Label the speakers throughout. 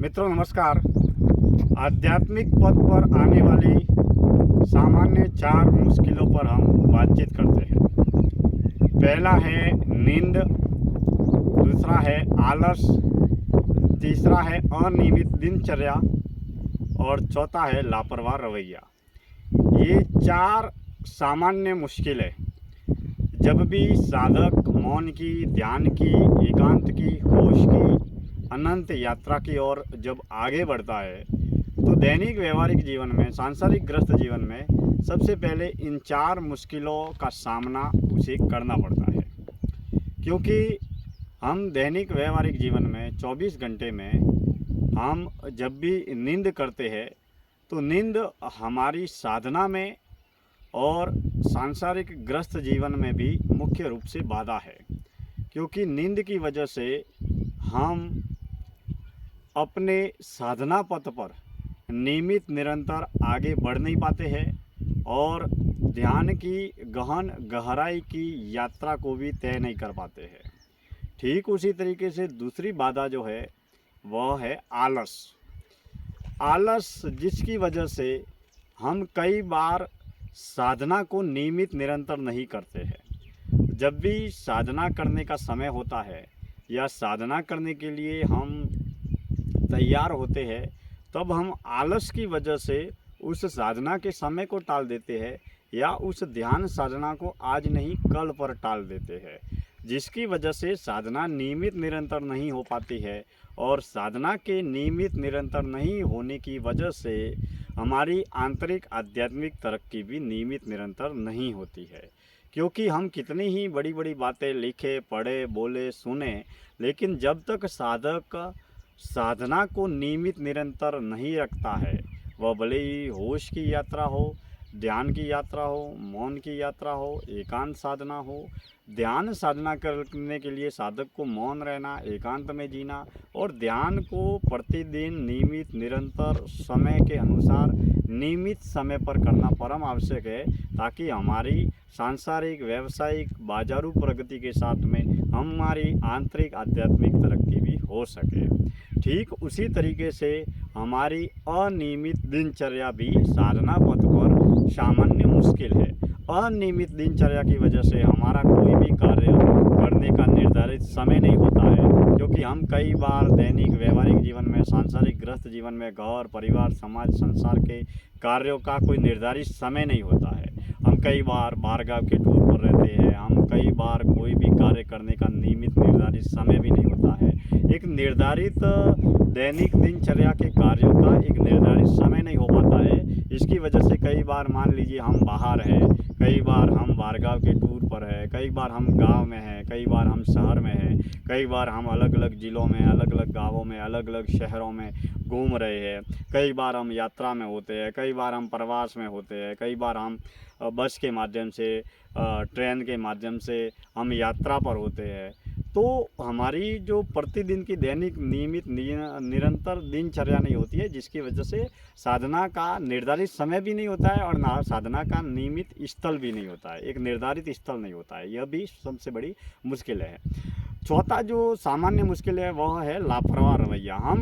Speaker 1: मित्रों नमस्कार। आध्यात्मिक पथ पर आने वाली सामान्य 4 मुश्किलों पर हम बातचीत करते हैं। पहला है नींद, दूसरा है आलस, तीसरा है अनियमित दिनचर्या और चौथा है लापरवाह रवैया। ये 4 सामान्य मुश्किलें जब भी साधक मौन की, ध्यान की, एकांत की, होश की अनंत यात्रा की ओर जब आगे बढ़ता है तो दैनिक व्यवहारिक जीवन में, सांसारिक ग्रस्त जीवन में सबसे पहले इन 4 मुश्किलों का सामना उसे करना पड़ता है। क्योंकि हम दैनिक व्यवहारिक जीवन में 24 घंटे में हम जब भी नींद करते हैं तो नींद हमारी साधना में और सांसारिक ग्रस्त जीवन में भी मुख्य रूप से बाधा है। क्योंकि नींद की वजह से हम अपने साधना पथ पर नियमित निरंतर आगे बढ़ नहीं पाते हैं और ध्यान की गहन गहराई की यात्रा को भी तय नहीं कर पाते हैं। ठीक उसी तरीके से दूसरी बाधा जो है वह है आलस। आलस जिसकी वजह से हम कई बार साधना को नियमित निरंतर नहीं करते हैं। जब भी साधना करने का समय होता है या साधना करने के लिए हम तैयार होते हैं तब हम आलस की वजह से उस साधना के समय को टाल देते हैं या उस ध्यान साधना को आज नहीं कल पर टाल देते हैं, जिसकी वजह से साधना नियमित निरंतर नहीं हो पाती है। और साधना के नियमित निरंतर नहीं होने की वजह से हमारी आंतरिक आध्यात्मिक तरक्की भी नियमित निरंतर नहीं होती है। क्योंकि हम कितनी ही बड़ी बड़ी बातें लिखे, पढ़े, बोले, सुने, लेकिन जब तक साधक साधना को नियमित निरंतर नहीं रखता है, वह भले ही होश की यात्रा हो, ध्यान की यात्रा हो, मौन की यात्रा हो, एकांत साधना हो। ध्यान साधना करने के लिए साधक को मौन रहना, एकांत में जीना और ध्यान को प्रतिदिन नियमित निरंतर समय के अनुसार नियमित समय पर करना परम आवश्यक है, ताकि हमारी सांसारिक, व्यावसायिक, बाजारू प्रगति के साथ में हमारी आंतरिक आध्यात्मिक तरक्की भी हो सके। ठीक उसी तरीके से हमारी अनियमित दिनचर्या भी साधना पथ पर सामान्य मुश्किल है। अनियमित दिनचर्या की वजह से हमारा कोई भी कार्य करने का निर्धारित समय नहीं होता है। क्योंकि हम कई बार दैनिक व्यवहारिक जीवन में, सांसारिक ग्रस्त जीवन में, घर, परिवार, समाज, संसार के कार्यों का कोई निर्धारित समय नहीं होता है। हम कई बार बारगाह के टूर पर रहते हैं। हम कई बार कोई भी कार्य करने का नियमित निर्धारित समय भी नहीं होता है। एक निर्धारित दैनिक दिनचर्या के कार्यों का एक निर्धारित समय नहीं हो पाता है। इसकी वजह से कई बार मान लीजिए हम बाहर हैं, कई बार हम बारगाह के टूर पर हैं, कई बार हम गांव में हैं, कई बार हम शहर में हैं, कई बार हम अलग अलग ज़िलों में, अलग अलग गांवों में, अलग अलग शहरों में घूम रहे हैं। कई बार हम यात्रा में होते हैं, कई बार हम प्रवास में होते हैं, कई बार हम बस के माध्यम से, ट्रेन के माध्यम से हम यात्रा पर होते हैं। तो हमारी जो प्रतिदिन की दैनिक नियमित निरंतर दिनचर्या नहीं होती है, जिसकी वजह से साधना का निर्धारित समय भी नहीं होता है और ना साधना का नियमित स्थल भी नहीं होता है, एक निर्धारित स्थल नहीं होता है। यह भी सबसे बड़ी मुश्किल है। चौथा जो सामान्य मुश्किल है वह है लापरवाह रवैया। हम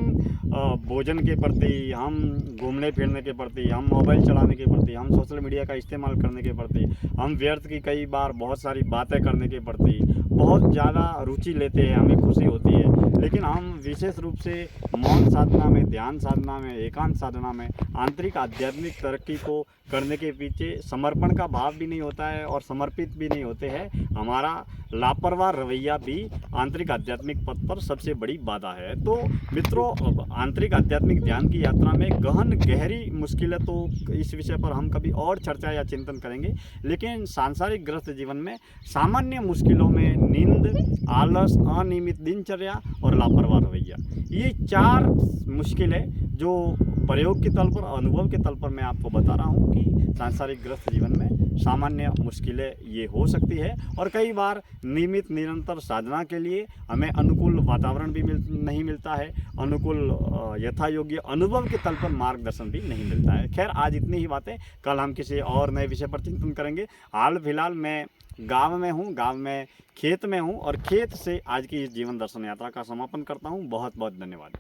Speaker 1: भोजन के प्रति, हम घूमने फिरने के प्रति, हम मोबाइल चलाने के प्रति, हम सोशल मीडिया का इस्तेमाल करने के प्रति, हम व्यर्थ की कई बार बहुत सारी बातें करने के प्रति बहुत ज़्यादा रुचि लेते हैं, हमें खुशी होती है। लेकिन हम विशेष रूप से मौन साधना में, ध्यान साधना में, एकांत साधना में आंतरिक आध्यात्मिक तरक्की को करने के पीछे समर्पण का भाव भी नहीं होता है और समर्पित भी नहीं होते हैं। हमारा लापरवाह रवैया भी आंतरिक आध्यात्मिक पथ पर सबसे बड़ी बाधा है। तो मित्रों, आंतरिक आध्यात्मिक ध्यान की यात्रा में गहन गहरी मुश्किलें, तो इस विषय पर हम कभी और चर्चा या चिंतन करेंगे। लेकिन सांसारिक ग्रस्त जीवन में सामान्य मुश्किलों में नींद, आलस, अनियमित दिनचर्या और लापरवाह रवैया, ये 4 मुश्किलें जो प्रयोग के तल पर, अनुभव के तल पर मैं आपको बता रहा हूँ कि सांसारिक ग्रस्त जीवन में सामान्य मुश्किलें ये हो सकती है। और कई बार नियमित निरंतर साधना के लिए हमें अनुकूल वातावरण भी नहीं मिलता है, अनुकूल यथा योग्य अनुभव के तल पर मार्गदर्शन भी नहीं मिलता है। खैर, आज इतनी ही बातें, कल हम किसी और नए विषय पर चिंतन करेंगे। हाल फिलहाल मैं गांव में हूँ, गांव में खेत में हूँ और खेत से आज की इस जीवन दर्शन यात्रा का समापन करता हूँ। बहुत बहुत धन्यवाद।